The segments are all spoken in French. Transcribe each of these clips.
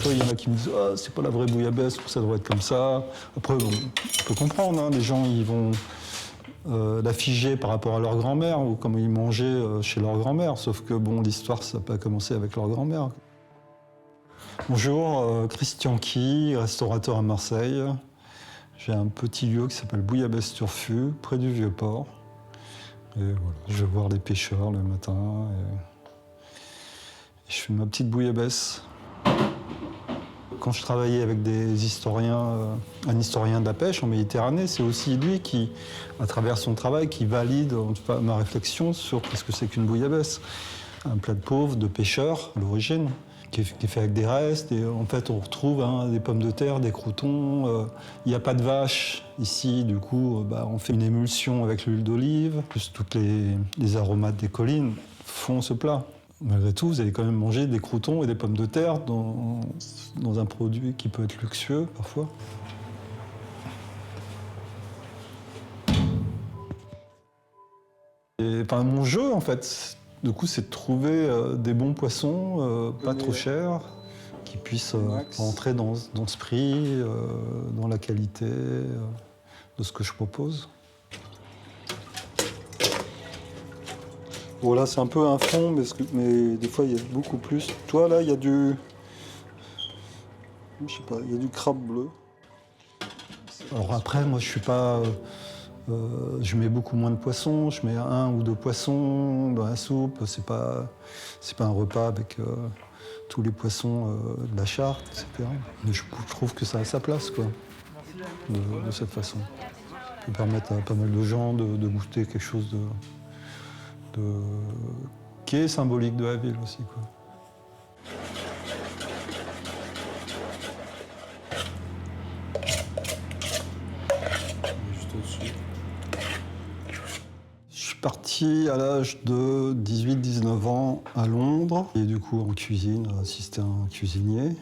fois, il y en a qui me disent « Ah, c'est pas la vraie bouillabaisse, ça devrait être comme ça ». Après, bon, on peut comprendre, hein, les gens, ils vont la figer par rapport à leur grand-mère ou comment ils mangeaient chez leur grand-mère. Sauf que, bon, l'histoire, ça n'a pas commencé avec leur grand-mère. Bonjour, Christian Qui, restaurateur à Marseille. J'ai un petit lieu qui s'appelle Bouillabaisse Turfu, près du Vieux-Port. Et voilà, je vais voir les pêcheurs le matin. Et je fais ma petite bouillabaisse. Quand je travaillais avec des historiens, un historien de la pêche en Méditerranée, c'est aussi lui qui, à travers son travail, qui valide ma réflexion sur ce que c'est qu'une bouillabaisse. Un plat de pauvre, de pêcheur, à l'origine, qui est fait avec des restes. Et en fait, on retrouve des pommes de terre, des croûtons. Il n'y a pas de vache ici, du coup, on fait une émulsion avec l'huile d'olive. Plus toutes les aromates des collines font ce plat. Malgré tout, vous allez quand même manger des croûtons et des pommes de terre dans un produit qui peut être luxueux, parfois. Et, mon jeu, en fait, du coup, c'est de trouver des bons poissons, pas trop chers, qui puissent rentrer dans ce prix, dans la qualité de ce que je propose. Bon, là, c'est un peu un fond, mais des fois, il y a beaucoup plus. Toi, là, il y a du... Je sais pas, il y a du crabe bleu. Alors après, moi, je suis pas... je mets beaucoup moins de poissons. Je mets 1 ou 2 poissons dans la soupe. C'est pas un repas avec tous les poissons de la charte, etc. Mais je trouve que ça a sa place, quoi, de cette façon. Ça peut permettre à pas mal de gens de goûter quelque chose qui est symbolique de la ville aussi, quoi. Juste au-dessus. Je suis parti à l'âge de 18-19 ans à Londres, et du coup en cuisine, à assister à un cuisinier.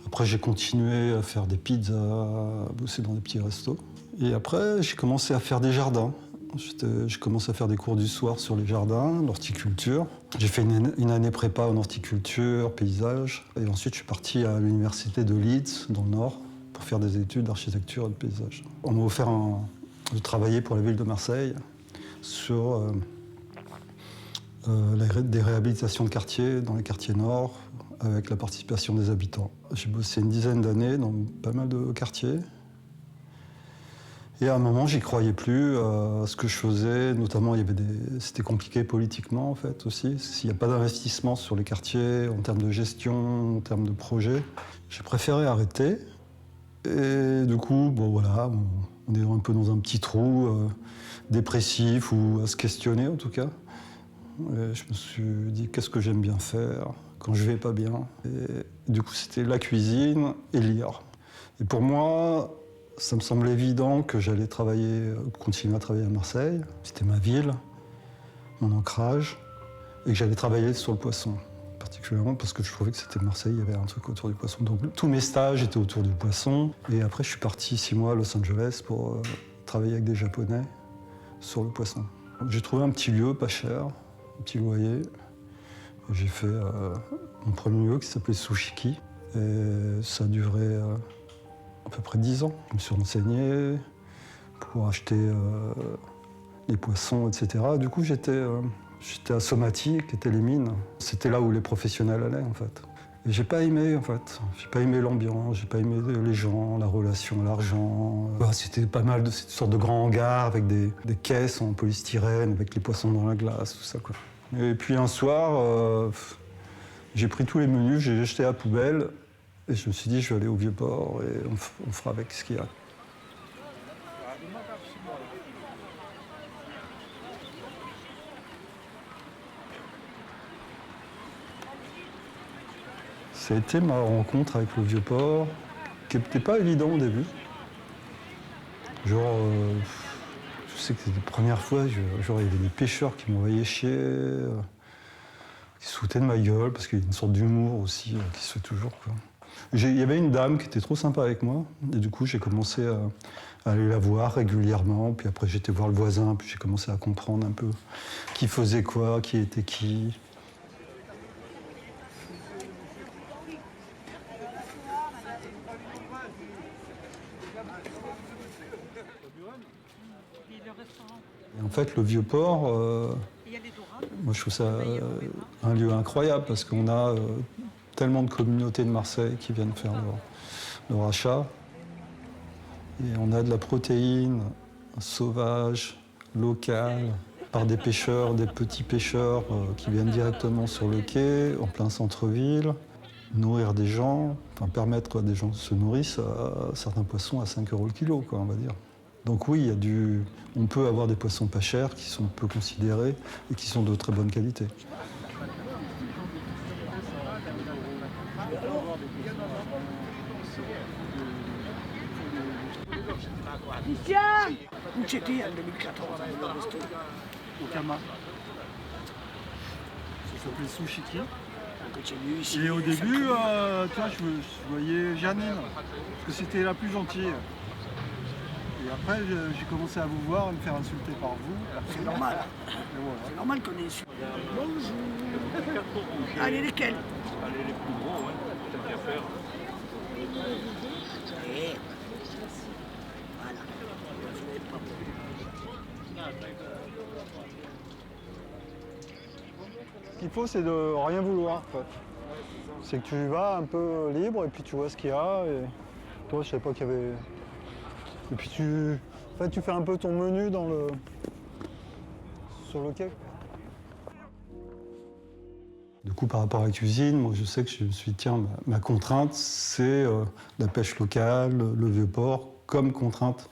Après, j'ai continué à faire des pizzas, à bosser dans des petits restos. Et après, j'ai commencé à faire des jardins. J'ai commencé à faire des cours du soir sur les jardins, l'horticulture. J'ai fait une année prépa en horticulture, paysage. Et ensuite, je suis parti à l'université de Leeds, dans le Nord, pour faire des études d'architecture et de paysage. On m'a offert de travailler pour la ville de Marseille sur des réhabilitations de quartiers dans les quartiers nord, avec la participation des habitants. J'ai bossé une dizaine d'années dans pas mal de quartiers. Et à un moment, j'y croyais plus à ce que je faisais. Notamment, c'était compliqué politiquement, en fait, aussi. S'il n'y a pas d'investissement sur les quartiers, en termes de gestion, en termes de projet, j'ai préféré arrêter. Et du coup, bon, voilà, on est un peu dans un petit trou dépressif, ou à se questionner, en tout cas. Et je me suis dit, qu'est-ce que j'aime bien faire quand je vais pas bien? Et du coup, c'était la cuisine et lire. Et pour moi, ça me semblait évident que j'allais continuer à travailler à Marseille. C'était ma ville, mon ancrage, et que j'allais travailler sur le poisson, particulièrement parce que je trouvais que c'était Marseille, il y avait un truc autour du poisson. Donc tous mes stages étaient autour du poisson. Et après, je suis parti 6 mois à Los Angeles pour travailler avec des Japonais sur le poisson. J'ai trouvé un petit lieu pas cher, un petit loyer. J'ai fait mon premier lieu qui s'appelait Sushiki. Et ça a duré à peu près 10 ans. Je me suis renseigné pour acheter les poissons, etc. Du coup, j'étais à Somatie, qui étaient les mines. C'était là où les professionnels allaient, en fait. Et j'ai pas aimé, en fait. J'ai pas aimé l'ambiance, j'ai pas aimé les gens, la relation à l'argent. C'était pas mal de cette sorte de grands hangars avec des caisses en polystyrène, avec les poissons dans la glace, tout ça, quoi. Et puis un soir, j'ai pris tous les menus, j'ai jeté à la poubelle. Et je me suis dit, je vais aller au Vieux-Port et on fera avec ce qu'il y a. Ça a été ma rencontre avec le Vieux-Port, qui n'était pas évident au début. Genre, je sais que c'était les premières fois, il y avait des pêcheurs qui m'envoyaient chier, qui se foutaient de ma gueule, parce qu'il y a une sorte d'humour aussi qui se fait toujours, quoi. Il y avait une dame qui était trop sympa avec moi, et du coup j'ai commencé à aller la voir régulièrement, puis après j'étais voir le voisin, puis j'ai commencé à comprendre un peu qui faisait quoi, qui était qui. Et en fait, le Vieux-Port, moi je trouve ça un lieu incroyable parce qu'on a tellement de communautés de Marseille qui viennent faire leur achat. Et on a de la protéine sauvage, locale, par des pêcheurs, des petits pêcheurs qui viennent directement sur le quai, en plein centre-ville, nourrir des gens, enfin permettre que des gens se nourrissent certains poissons à 5 € le kilo, quoi, on va dire. Donc oui, on peut avoir des poissons pas chers qui sont peu considérés et qui sont de très bonne qualité. Où c'était en 2014 le resto? Au Kama. Ça s'appelait Sushiki. Ici, Et au début, tu vois, je voyais Janine, parce que c'était la plus gentille. Et après, j'ai commencé à vous voir, à me faire insulter par vous. c'est normal. Et voilà. C'est normal qu'on ait su. Bonjour. Allez, lesquels? Allez, les plus gros, ouais, peut-être qu'à faire. Et voilà. Vous n'êtes pas bon. Ce qu'il faut, c'est de rien vouloir, en fait. C'est que tu vas un peu libre et puis tu vois ce qu'il y a. Et toi, je savais pas qu'il y avait. Et puis tu fais un peu ton menu sur le quai. Du coup, par rapport à la cuisine, moi, je sais que je me suis dit, tiens, ma contrainte, c'est la pêche locale, le Vieux-Port, comme contrainte.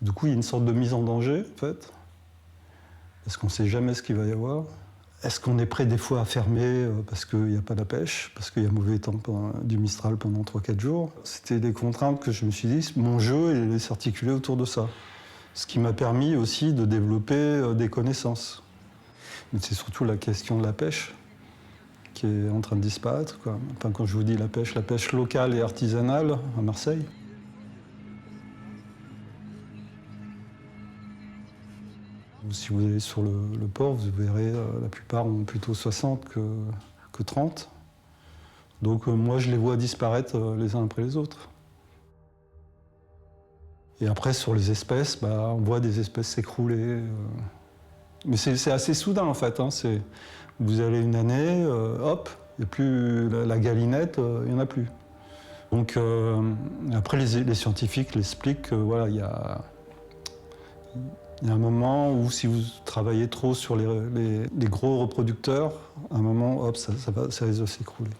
Du coup, il y a une sorte de mise en danger, en fait. Parce qu'on ne sait jamais ce qu'il va y avoir. Est-ce qu'on est prêt des fois à fermer parce qu'il n'y a pas la pêche, parce qu'il y a mauvais temps du Mistral pendant 3-4 jours? C'était des contraintes que je me suis dit, mon jeu il s'articulait autour de ça. Ce qui m'a permis aussi de développer des connaissances. Mais c'est surtout la question de la pêche qui est en train de disparaître, quoi. Enfin, quand je vous dis la pêche locale et artisanale à Marseille. Si vous allez sur le port, vous verrez la plupart ont plutôt 60 que 30. Donc moi, je les vois disparaître les uns après les autres. Et après, sur les espèces, on voit des espèces s'écrouler. Mais c'est assez soudain, en fait. Hein. Vous allez une année, hop, il n'y a plus la galinette, il n'y en a plus. Donc après, les scientifiques l'expliquent que voilà, il y a un moment où si vous travaillez trop sur les gros reproducteurs, à un moment, hop, ça risque de s'écrouler.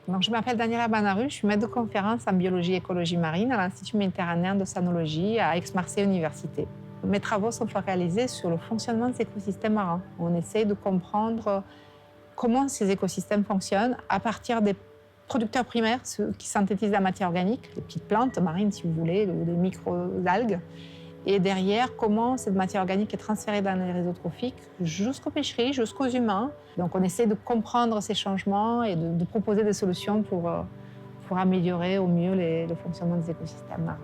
Donc, je m'appelle Daniela Banaru, je suis maître de conférence en biologie et écologie marine à l'Institut méditerranéen d'océanologie à Aix-Marseille Université. Mes travaux sont focalisés sur le fonctionnement des écosystèmes marins. On essaie de comprendre comment ces écosystèmes fonctionnent à partir des producteurs primaires, ceux qui synthétisent la matière organique, les petites plantes marines si vous voulez, les micro-algues, et derrière comment cette matière organique est transférée dans les réseaux trophiques jusqu'aux pêcheries, jusqu'aux humains. Donc on essaie de comprendre ces changements et de proposer des solutions pour améliorer au mieux le fonctionnement des écosystèmes marins.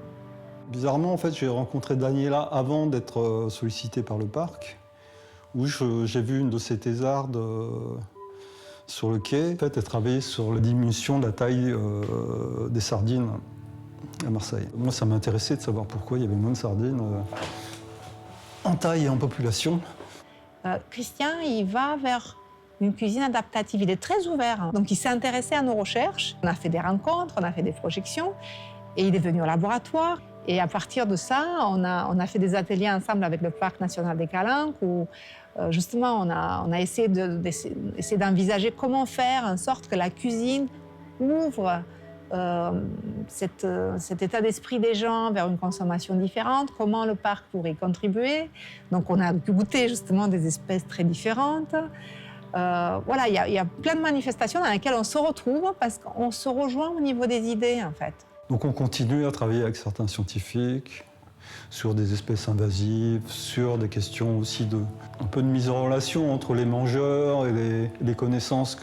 Bizarrement, en fait, j'ai rencontré Daniela avant d'être sollicité par le parc, où j'ai vu une de ses thésardes sur le quai. En fait, elle travaillait sur la diminution de la taille des sardines à Marseille. Moi, ça m'intéressait de savoir pourquoi il y avait moins de sardines en taille et en population. Christian, il va vers une cuisine adaptative. Il est très ouvert, hein. Donc il s'est intéressé à nos recherches. On a fait des rencontres, on a fait des projections, et il est venu au laboratoire. Et à partir de ça, on a fait des ateliers ensemble avec le Parc national des Calanques où justement on a essayé d'envisager comment faire en sorte que la cuisine ouvre cet état d'esprit des gens vers une consommation différente, comment le parc pourrait y contribuer. Donc on a goûté justement des espèces très différentes. Voilà, il y a plein de manifestations dans lesquelles on se retrouve parce qu'on se rejoint au niveau des idées en fait. Donc on continue à travailler avec certains scientifiques sur des espèces invasives, sur des questions aussi un peu de mise en relation entre les mangeurs et les connaissances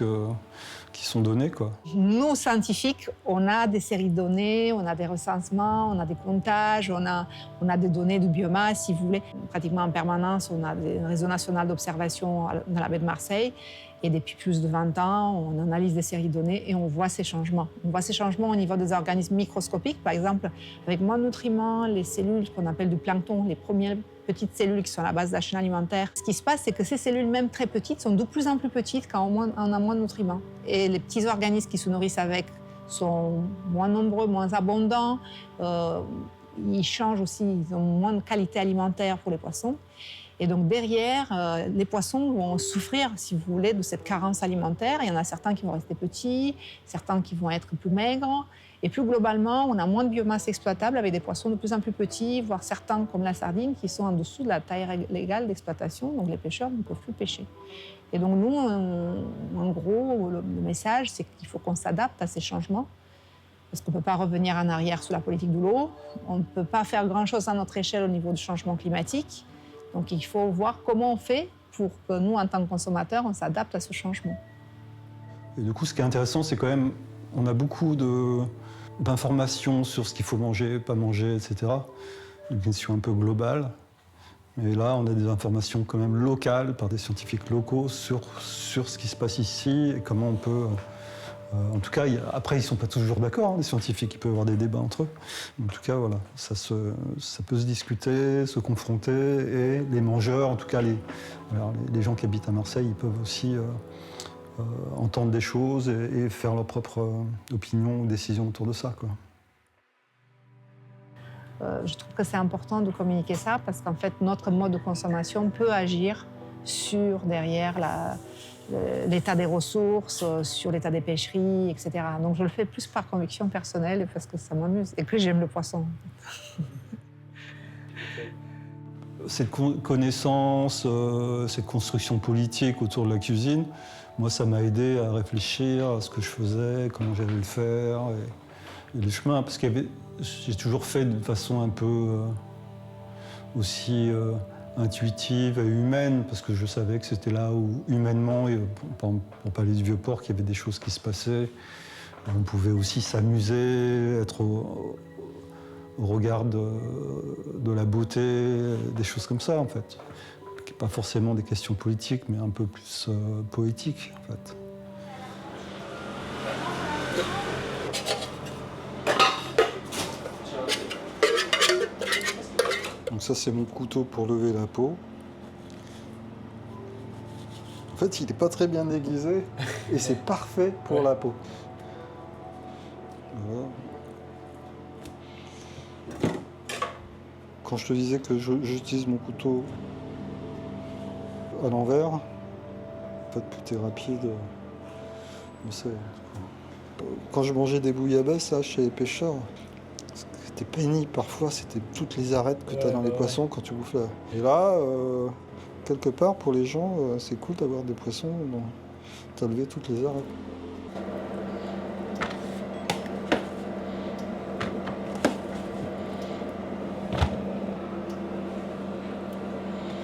qui sont données, quoi. Nous, scientifiques, on a des séries de données, on a des recensements, on a des comptages, on a des données de biomasse, si vous voulez. Pratiquement en permanence, on a un réseau national d'observation dans la baie de Marseille. Et depuis plus de 20 ans, on analyse des séries de données et on voit ces changements. On voit ces changements au niveau des organismes microscopiques. Par exemple, avec moins de nutriments, les cellules qu'on appelle du plancton, les premières petites cellules qui sont à la base de la chaîne alimentaire. Ce qui se passe, c'est que ces cellules, même très petites, sont de plus en plus petites quand on a moins de nutriments. Et les petits organismes qui se nourrissent avec sont moins nombreux, moins abondants. Ils changent aussi, ils ont moins de qualité alimentaire pour les poissons. Et donc derrière, les poissons vont souffrir, si vous voulez, de cette carence alimentaire. Il y en a certains qui vont rester petits, certains qui vont être plus maigres. Et plus globalement, on a moins de biomasse exploitable avec des poissons de plus en plus petits, voire certains, comme la sardine, qui sont en dessous de la taille légale d'exploitation. Donc les pêcheurs ne peuvent plus pêcher. Et donc nous, en gros, le message, c'est qu'il faut qu'on s'adapte à ces changements. Parce qu'on ne peut pas revenir en arrière sous la politique de l'eau. On ne peut pas faire grand-chose à notre échelle au niveau du changement climatique. Donc il faut voir comment on fait pour que nous, en tant que consommateurs, on s'adapte à ce changement. Et du coup, ce qui est intéressant, c'est quand même, on a beaucoup d'informations sur ce qu'il faut manger, pas manger, etc. Une question un peu globale. Mais là, on a des informations quand même locales par des scientifiques locaux sur ce qui se passe ici et comment on peut... en tout cas, après, ils ne sont pas toujours d'accord, les scientifiques, il peut y avoir des débats entre eux. En tout cas, voilà, ça peut se discuter, se confronter, et les mangeurs, en tout cas les gens qui habitent à Marseille, ils peuvent aussi entendre des choses et faire leur propre opinion ou décision autour de ça, quoi. Je trouve que c'est important de communiquer ça parce qu'en fait, notre mode de consommation peut agir sur, derrière, l'état des ressources, sur l'état des pêcheries, etc. Donc je le fais plus par conviction personnelle et parce que ça m'amuse et que j'aime le poisson. Cette connaissance, cette construction politique autour de la cuisine, moi, ça m'a aidé à réfléchir à ce que je faisais, comment j'allais le faire, et les chemins, parce que j'ai toujours fait de façon un peu aussi intuitive et humaine, parce que je savais que c'était là où, humainement, et pour parler du Vieux-Port, qu'il y avait des choses qui se passaient. On pouvait aussi s'amuser, être au regard de la beauté, des choses comme ça, en fait. Pas forcément des questions politiques, mais un peu plus poétiques, en fait. Donc ça, c'est mon couteau pour lever la peau. En fait, il n'est pas très bien aiguisé et c'est parfait pour la peau. Voilà. Quand je te disais que j'utilise mon couteau à l'envers, en fait, tout est rapide. Je sais. Quand je mangeais des bouillabaisse là, chez les pêcheurs, c'était pénible parfois, c'était toutes les arêtes que tu as dans les poissons quand tu bouffes là. Et là, quelque part, pour les gens, c'est cool d'avoir des poissons dont tu as levé toutes les arêtes.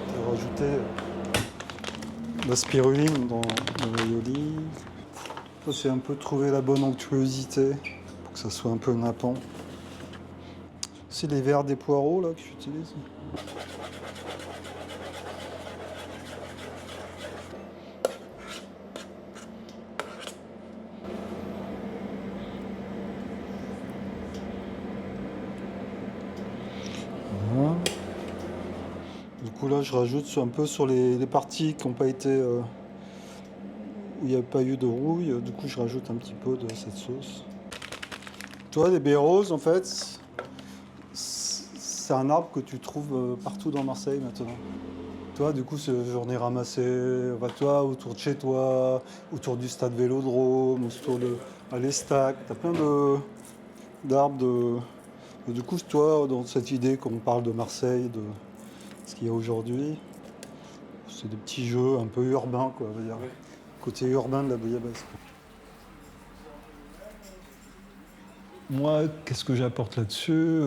J'ai rajouté la spiruline dans l'huile d'olive. Ça, c'est un peu trouver la bonne onctuosité pour que ça soit un peu nappant. C'est les verres des poireaux là que j'utilise. Voilà. Du coup là, je rajoute un peu sur les parties qui n'ont pas été où il n'y a pas eu de rouille. Du coup, je rajoute un petit peu de cette sauce. Tu vois, les baies roses, en fait, c'est un arbre que tu trouves partout dans Marseille maintenant. Toi, du coup, j'en ai ramassé toi, autour de chez toi, autour du stade Vélodrome, autour à l'Estac. Tu as plein d'arbres. Du coup, toi, dans cette idée qu'on parle de Marseille, de ce qu'il y a aujourd'hui, c'est des petits jeux un peu urbains, quoi, on va dire. Côté urbain de la bouillabaisse. Moi, qu'est-ce que j'apporte là-dessus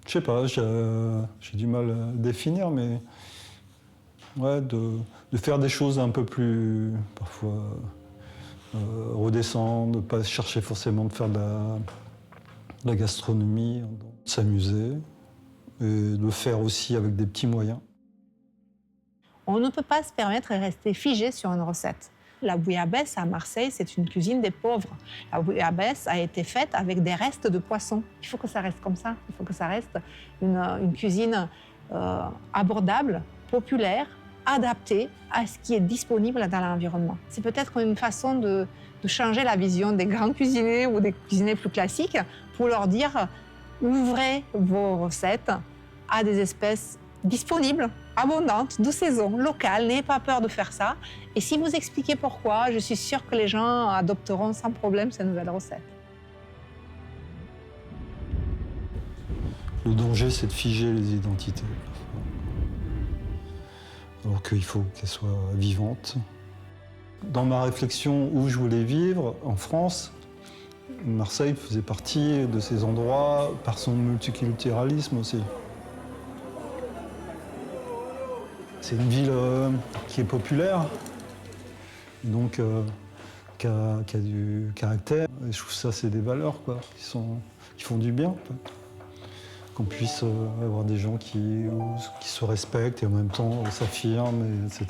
Je sais pas, j'ai du mal à définir, mais Ouais, de faire des choses un peu plus, parfois, redescendre, de ne pas chercher forcément de faire de la gastronomie, de s'amuser, et de le faire aussi avec des petits moyens. On ne peut pas se permettre de rester figé sur une recette. La bouillabaisse à Marseille, c'est une cuisine des pauvres. La bouillabaisse a été faite avec des restes de poissons. Il faut que ça reste comme ça. Il faut que ça reste une cuisine abordable, populaire, adaptée à ce qui est disponible dans l'environnement. C'est peut-être une façon de changer la vision des grands cuisiniers ou des cuisiniers plus classiques pour leur dire ouvrez vos recettes à des espèces disponibles, abondantes, de saison, locales. N'ayez pas peur de faire ça. Et si vous expliquez pourquoi, je suis sûre que les gens adopteront sans problème ces nouvelles recettes. Le danger, c'est de figer les identités. Alors qu'il faut qu'elles soient vivantes. Dans ma réflexion où je voulais vivre, en France, Marseille faisait partie de ces endroits par son multiculturalisme aussi. C'est une ville qui est populaire, donc qui a du caractère. Et je trouve que ça, c'est des valeurs quoi, qui font du bien. En fait. Qu'on puisse avoir des gens qui se respectent et en même temps s'affirment, etc.